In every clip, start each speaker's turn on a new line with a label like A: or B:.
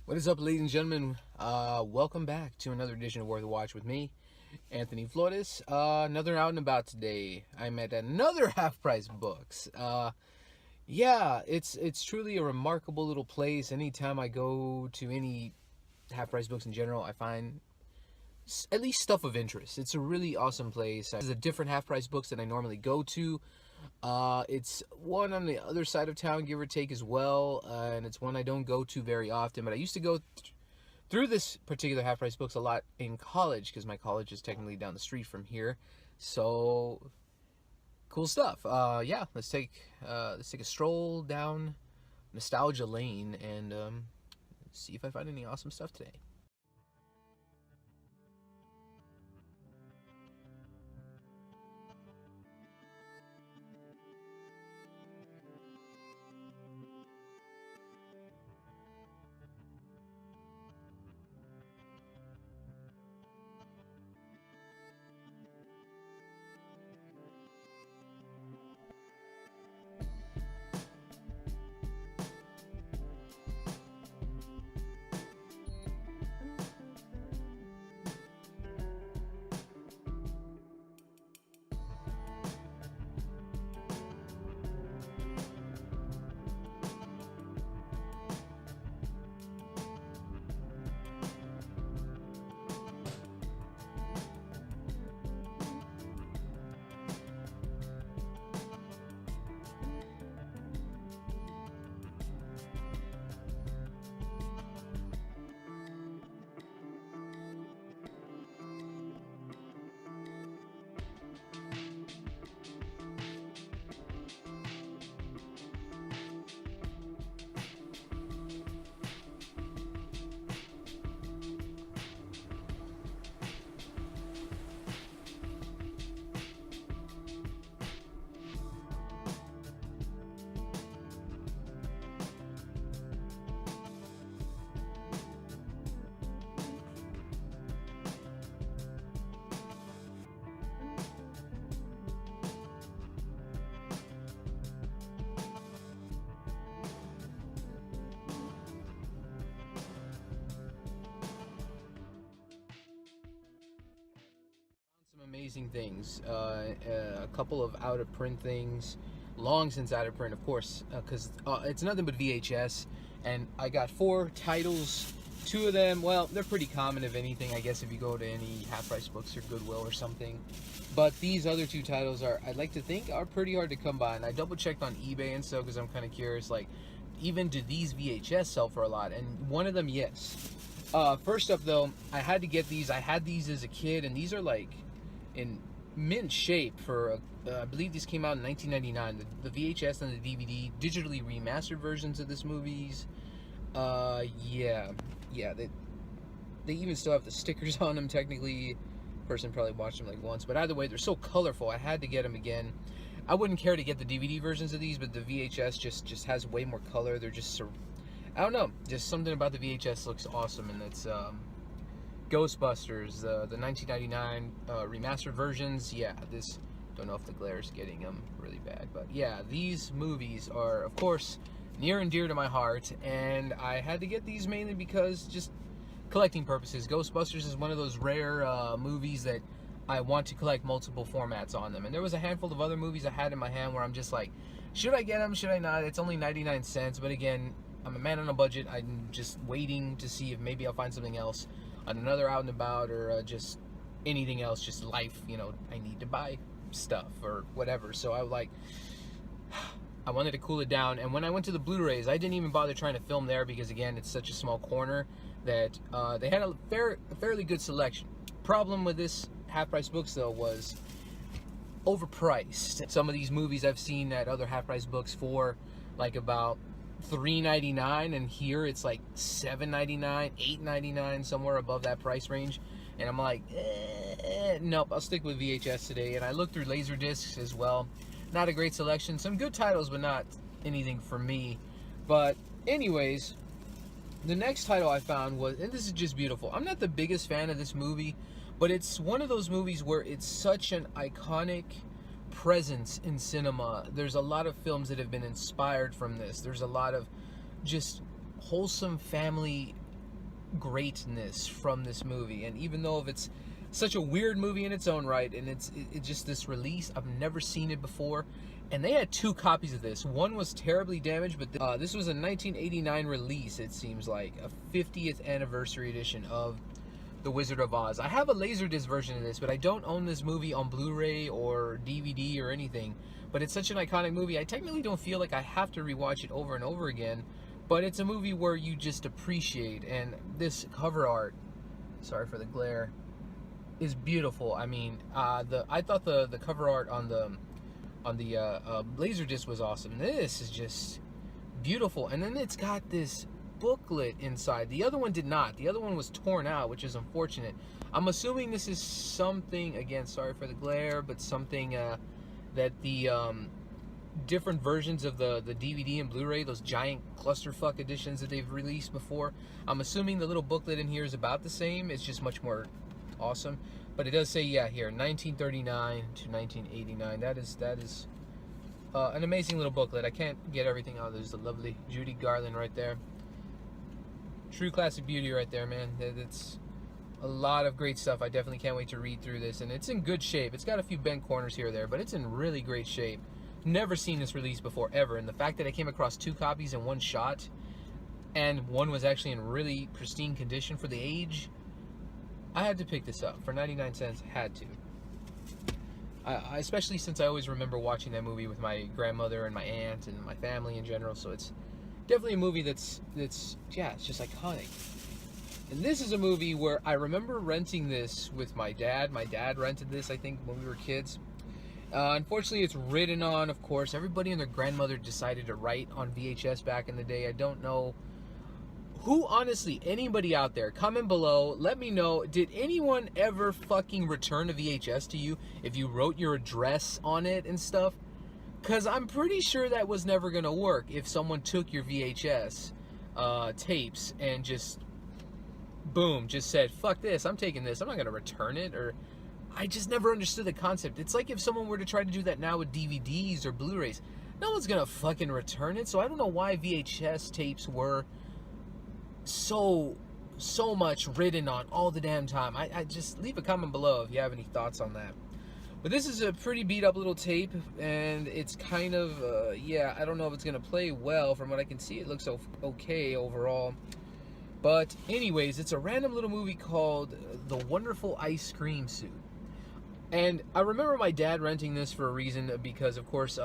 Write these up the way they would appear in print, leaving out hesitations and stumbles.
A: What is up, ladies and gentlemen? Welcome back to another edition of Worth a Watch with me, Anthony Flores. Another out and about today. I'm at another Half Price Books. Yeah, it's truly a remarkable little place. Anytime I go to any Half Price Books in general, I find at least stuff of interest. It's a really awesome place. It's a different Half Price Books than I normally go to. It's one on the other side of town, give or take, as well, and it's one I don't go to very often, but I used to go through this particular Half Price Books a lot in college, because my college is technically down the street from here. So cool stuff. Yeah, let's take a stroll down nostalgia lane and see if I find any awesome stuff today. Amazing things. A couple of out of print things, long since out of print, of course, because it's nothing but VHS. And I got 4 titles. 2 of them, well, they're pretty common, if anything, I guess, if you go to any Half Price Books or Goodwill or something. But these other 2 titles are, I'd like to think, are pretty hard to come by. And I double checked on eBay and stuff because I'm kind of curious, like, even do these VHS sell for a lot? And one of them, yes. First up, though, I had to get these. I had these as a kid, and these are like in mint shape for I believe these came out in 1999. The VHS and the DVD digitally remastered versions of this movies. Yeah, they even still have the stickers on them. Technically, person probably watched them like once, but either way, they're so colorful. I had to get them again. I wouldn't care to get the DVD versions of these, but the VHS just has way more color. They're just, I don't know, just something about the VHS looks awesome, and it's Ghostbusters, the 1999 remastered versions. Yeah, this, don't know if the glare is getting them really bad, but yeah, these movies are, of course, near and dear to my heart, and I had to get these mainly because just collecting purposes. Ghostbusters is one of those rare movies that I want to collect multiple formats on them, and there was a handful of other movies I had in my hand where I'm just like, should I get them, should I not? It's only 99 cents, but again, I'm a man on a budget. I'm just waiting to see if maybe I'll find something else on another out and about, or just anything else, just life, you know, I need to buy stuff or whatever. So I wanted to cool it down, and when I went to the Blu-rays, I didn't even bother trying to film there because, again, it's such a small corner that they had a fairly good selection. Problem with this Half Price Books, though, was overpriced. Some of these movies I've seen at other Half Price Books for like about $3.99, and here it's like $7.99, $8.99, somewhere above that price range. And I'm like, nope, I'll stick with VHS today. And I looked through Laserdiscs as well. Not a great selection. Some good titles, but not anything for me. But anyways, the next title I found was, and this is just beautiful. I'm not the biggest fan of this movie, but it's one of those movies where it's such an iconic presence in cinema. There's a lot of films that have been inspired from this. There's a lot of just wholesome family greatness from this movie. And even though it's such a weird movie in its own right, and it's just this release, I've never seen it before. And they had 2 copies of this. One was terribly damaged, but this was a 1989 release, it seems like. A 50th anniversary edition of The Wizard of Oz. I have a Laserdisc version of this, but I don't own this movie on Blu-ray or DVD or anything. But it's such an iconic movie, I technically don't feel like I have to rewatch it over and over again. But it's a movie where you just appreciate. And this cover art, sorry for the glare, is beautiful. I mean, I thought the cover art on the Laserdisc was awesome. This is just beautiful. And then it's got this booklet inside. The other one did not. The other one was torn out, which is unfortunate. I'm assuming this is something, again, sorry for the glare, but something that the different versions of the DVD and Blu-ray, those giant clusterfuck editions that they've released before, I'm assuming the little booklet in here is about the same. It's just much more awesome. But it does say, yeah, here, 1939 to 1989. That is an amazing little booklet. I can't get everything out. There's the lovely Judy Garland right there. True classic beauty right there, man. It's a lot of great stuff. I definitely can't wait to read through this. And it's in good shape. It's got a few bent corners here or there, but it's in really great shape. Never seen this release before, ever. And the fact that I came across 2 copies in one shot, and one was actually in really pristine condition for the age, I had to pick this up for 99 cents. Had to. I especially since I always remember watching that movie with my grandmother and my aunt and my family in general. So it's definitely a movie that's yeah, it's just iconic. And this is a movie where I remember renting this with my dad. My dad rented this, I think, when we were kids. Unfortunately, it's written on, of course. Everybody and their grandmother decided to write on VHS back in the day. I don't know who, honestly, anybody out there, comment below, let me know, did anyone ever fucking return a VHS to you if you wrote your address on it and stuff? Because I'm pretty sure that was never going to work if someone took your VHS tapes and just, boom, just said, fuck this, I'm taking this, I'm not going to return it. Or I just never understood the concept. It's like if someone were to try to do that now with DVDs or Blu-rays. No one's going to fucking return it. So I don't know why VHS tapes were so much written on all the damn time. I just leave a comment below if you have any thoughts on that. But this is a pretty beat up little tape, and it's kind of yeah, I don't know if it's gonna play well. From what I can see, it looks okay overall. But anyways, it's a random little movie called The Wonderful Ice Cream Suit. And I remember my dad renting this for a reason, because of course,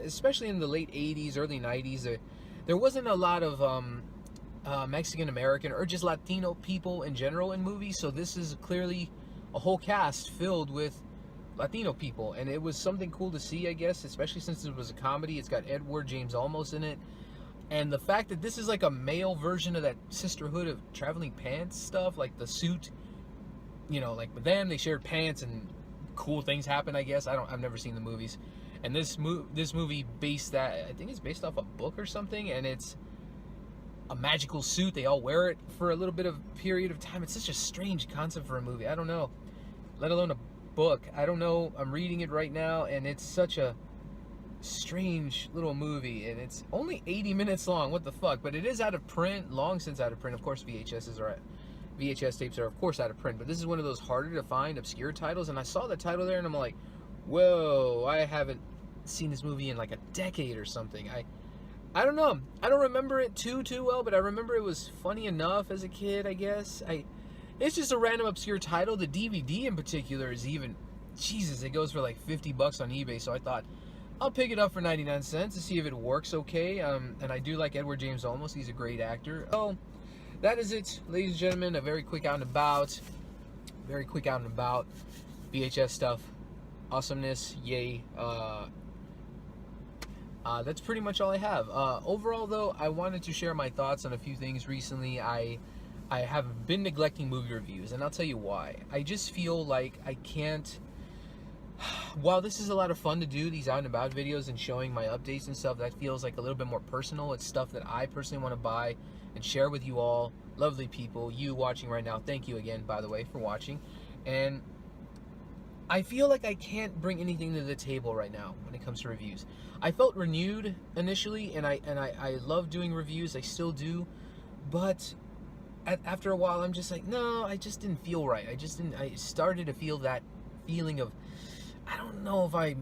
A: especially in the late 80s, early 90s, there wasn't a lot of Mexican American or just Latino people in general in movies. So this is clearly a whole cast filled with Latino people, and it was something cool to see, I guess, especially since it was a comedy. It's got Edward James Olmos in it, and the fact that this is like a male version of that Sisterhood of Traveling Pants stuff, like the suit, you know, like with them they shared pants and cool things happen, I guess. I've never seen the movies, and this movie based that, I think it's based off a book or something, and it's a magical suit. They all wear it for a little bit of period of time. It's such a strange concept for a movie. I don't know, let alone a book. I don't know. I'm reading it right now, and it's such a strange little movie, and it's only 80 minutes long. What the fuck? But it is out of print, long since out of print. Of course, VHS tapes are of course out of print, but this is one of those harder to find obscure titles, and I saw the title there and I'm like, whoa, I haven't seen this movie in like a decade or something. I don't know. I don't remember it too well, but I remember it was funny enough as a kid, I guess. It's just a random obscure title. The DVD in particular is even, Jesus, it goes for like $50 on eBay. So I thought I'll pick it up for 99 cents to see if it works okay. And I do like Edward James Olmos. He's a great actor. So that is it, ladies and gentlemen. A very quick out and about. VHS stuff. Awesomeness. Yay. That's pretty much all I have. Overall, though, I wanted to share my thoughts on a few things recently. I have been neglecting movie reviews, and I'll tell you why. I just feel like I can't... While this is a lot of fun to do, these out and about videos and showing my updates and stuff, that feels like a little bit more personal. It's stuff that I personally want to buy and share with you all, lovely people, you watching right now. Thank you again, by the way, for watching. And I feel like I can't bring anything to the table right now when it comes to reviews. I felt renewed initially, and I love doing reviews. I still do, but after a while, I'm just like, no, I just didn't feel right. I started to feel that feeling of, I don't know if I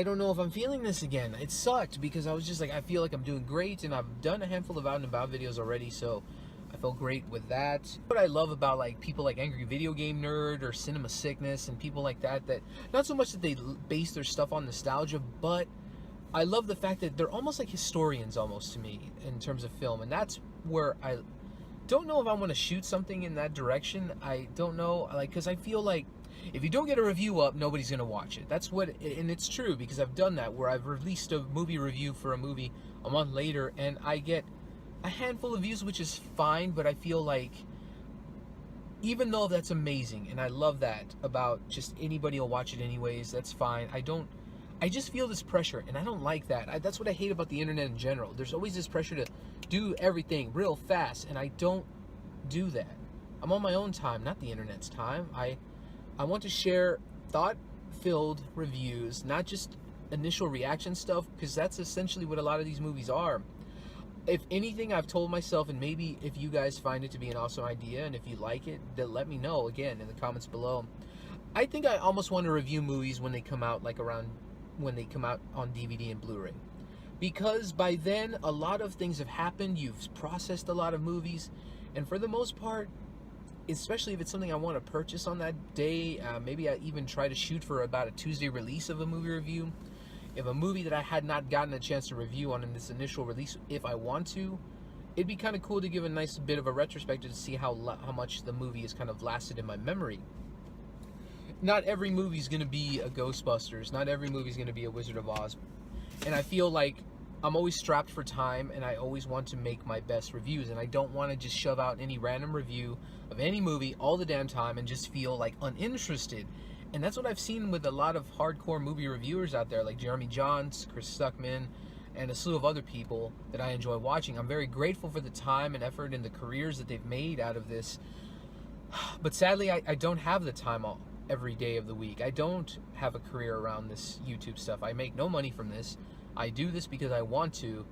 A: don't know if I'm feeling this again. It sucked because I was just like, I feel like I'm doing great, and I've done a handful of out and about videos already, so I felt great with that. What I love about like people like Angry Video Game Nerd or Cinema Sickness and people like that, that not so much that they base their stuff on nostalgia, but I love the fact that they're almost like historians almost to me in terms of film, and that's where I don't know if I want to shoot something in that direction. I don't know, like, because I feel like if you don't get a review up, nobody's going to watch it. That's what, and it's true, because I've done that, where I've released a movie review for a movie a month later, and I get a handful of views, which is fine, but I feel like, even though that's amazing, and I love that about just anybody will watch it anyways, that's fine. I just feel this pressure, and I don't like that. That's what I hate about the internet in general. There's always this pressure to do everything real fast, and I don't do that. I'm on my own time, not the internet's time. I want to share thought-filled reviews, not just initial reaction stuff, because that's essentially what a lot of these movies are. If anything, I've told myself, and maybe if you guys find it to be an awesome idea, and if you like it, then let me know, again, in the comments below. I think I almost want to review movies when they come out, like around when they come out on DVD and Blu-ray. Because by then, a lot of things have happened, you've processed a lot of movies, and for the most part, especially if it's something I want to purchase on that day, maybe I even try to shoot for about a Tuesday release of a movie review. If a movie that I had not gotten a chance to review on in this initial release, if I want to, it'd be kind of cool to give a nice bit of a retrospective to see how much the movie has kind of lasted in my memory. Not every movie is going to be a Ghostbusters. Not every movie is going to be a Wizard of Oz. And I feel like I'm always strapped for time, and I always want to make my best reviews, and I don't want to just shove out any random review of any movie all the damn time and just feel like uninterested. And that's what I've seen with a lot of hardcore movie reviewers out there, like Jeremy Johns, Chris Stuckman, and a slew of other people that I enjoy watching. I'm very grateful for the time and effort and the careers that they've made out of this. But sadly, I don't have the time every day of the week. I don't have a career around this YouTube stuff. I make no money from this. I do this because I want to,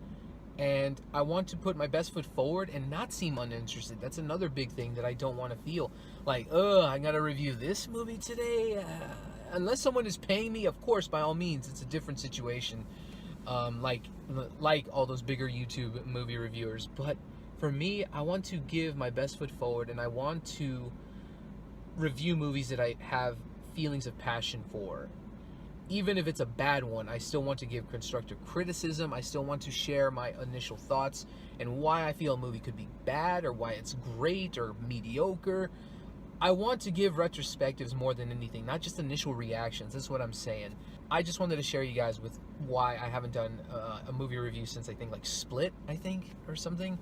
A: and I want to put my best foot forward and not seem uninterested. That's another big thing that I don't want to feel like, I gotta review this movie today. Unless someone is paying me, of course, by all means, it's a different situation. Like all those bigger YouTube movie reviewers. But for me, I want to give my best foot forward, and I want to review movies that I have feelings of passion for. Even if it's a bad one, I still want to give constructive criticism. I still want to share my initial thoughts and why I feel a movie could be bad, or why it's great or mediocre. I want to give retrospectives more than anything, not just initial reactions. That's what I'm saying. I just wanted to share you guys with why I haven't done a movie review since, I think, like Split, or something.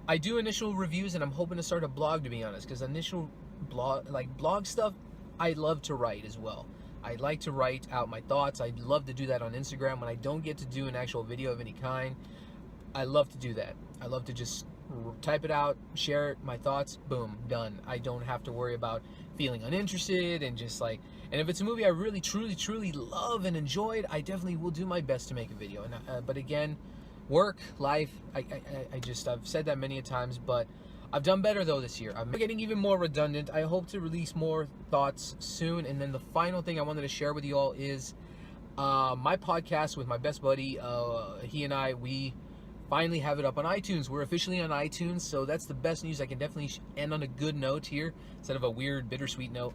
A: I do initial reviews, and I'm hoping to start a blog, to be honest, because initial blog stuff, I love to write as well. I like to write out my thoughts. I love to do that on Instagram when I don't get to do an actual video of any kind. I love to do that. I love to just type it out, share it, my thoughts, boom, done. I don't have to worry about feeling uninterested and just like, and if it's a movie I really, truly love and enjoyed, I definitely will do my best to make a video. And but again, work, life, I've said that many a times, but I've done better though this year. I'm getting even more redundant. I hope to release more thoughts soon. And then the final thing I wanted to share with you all is my podcast with my best buddy. He and I, we finally have it up on iTunes. We're officially on iTunes, so that's the best news. I can definitely end on a good note here instead of a weird, bittersweet note.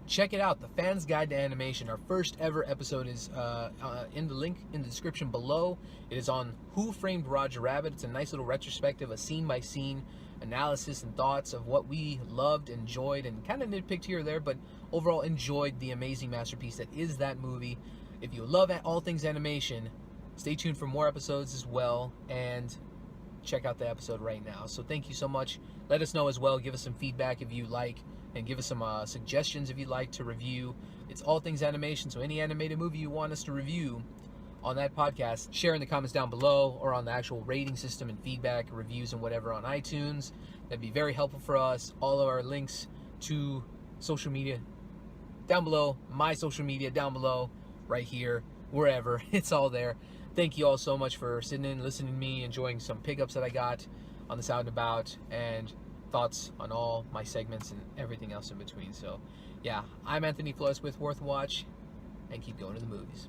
A: Check it out, The Fan's Guide to Animation. Our first ever episode is in the link in the description below. It is on Who Framed Roger Rabbit. It's a nice little retrospective, a scene-by-scene analysis and thoughts of what we loved, enjoyed, and kind of nitpicked here or there, but overall enjoyed the amazing masterpiece that is that movie. If you love all things animation, stay tuned for more episodes as well, and check out the episode right now. So thank you so much. Let us know as well. Give us some feedback if you like, and give us some suggestions if you'd like to review. It's all things animation, so any animated movie you want us to review on that podcast, share in the comments down below, or on the actual rating system and feedback, reviews, and whatever on iTunes. That'd be very helpful for us. All of our links to social media down below, my social media down below, right here, wherever, it's all there. Thank you all so much for sitting in, listening to me, enjoying some pickups that I got. on this out and about, and thoughts on all my segments and everything else in between. So, yeah, I'm Anthony Flores with Worth Watch, and keep going to the movies.